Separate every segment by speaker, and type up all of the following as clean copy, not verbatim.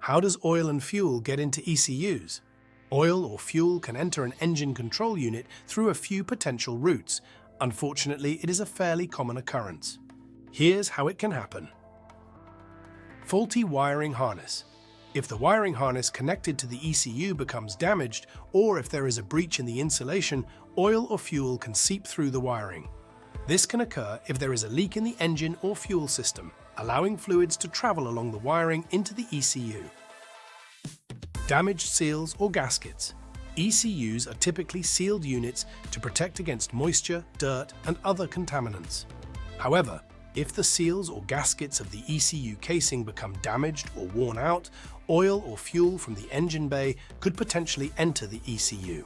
Speaker 1: How does oil and fuel get into ECUs? Oil or fuel can enter an engine control unit through a few potential routes. Unfortunately, it is a fairly common occurrence. Here's how it can happen. Faulty wiring harness. If the wiring harness connected to the ECU becomes damaged, or if there is a breach in the insulation, oil or fuel can seep through the wiring. This can occur if there is a leak in the engine or fuel system, allowing fluids to travel along the wiring into the ECU. Damaged seals or gaskets. ECUs are typically sealed units to protect against moisture, dirt, and other contaminants. However, if the seals or gaskets of the ECU casing become damaged or worn out, oil or fuel from the engine bay could potentially enter the ECU.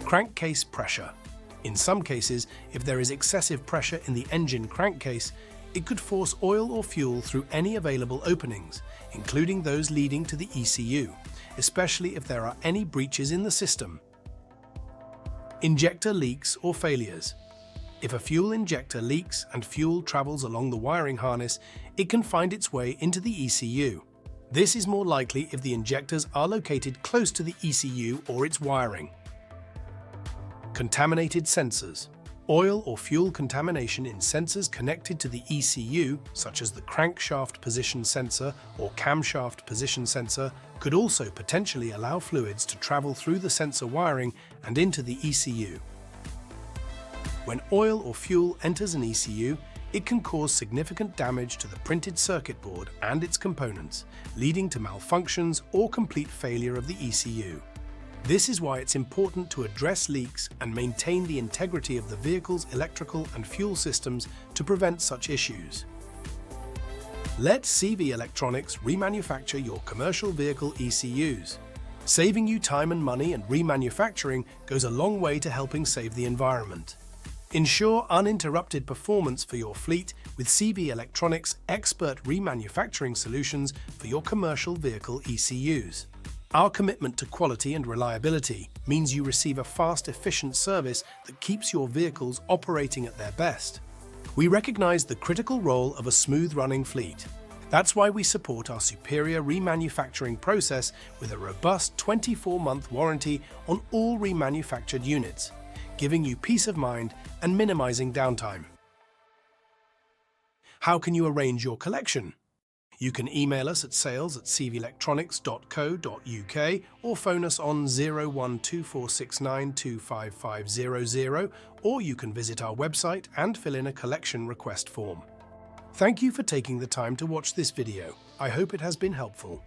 Speaker 1: Crankcase pressure. In some cases, if there is excessive pressure in the engine crankcase, it could force oil or fuel through any available openings, including those leading to the ECU, especially if there are any breaches in the system. Injector leaks or failures. If a fuel injector leaks and fuel travels along the wiring harness, it can find its way into the ECU. This is more likely if the injectors are located close to the ECU or its wiring. Contaminated sensors. Oil or fuel contamination in sensors connected to the ECU, such as the crankshaft position sensor or camshaft position sensor, could also potentially allow fluids to travel through the sensor wiring and into the ECU. When oil or fuel enters an ECU, it can cause significant damage to the printed circuit board and its components, leading to malfunctions or complete failure of the ECU. This is why it's important to address leaks and maintain the integrity of the vehicle's electrical and fuel systems to prevent such issues. Let CV Electronics remanufacture your commercial vehicle ECUs. Saving you time and money, and remanufacturing goes a long way to helping save the environment. Ensure uninterrupted performance for your fleet with CV Electronics' expert remanufacturing solutions for your commercial vehicle ECUs. Our commitment to quality and reliability means you receive a fast, efficient service that keeps your vehicles operating at their best. We recognize the critical role of a smooth-running fleet. That's why we support our superior remanufacturing process with a robust 24-month warranty on all remanufactured units, giving you peace of mind and minimizing downtime. How can you arrange your collection? You can email us at sales@cvelectronics.co.uk or phone us on 012469255500, or you can visit our website and fill in a collection request form. Thank you for taking the time to watch this video. I hope it has been helpful.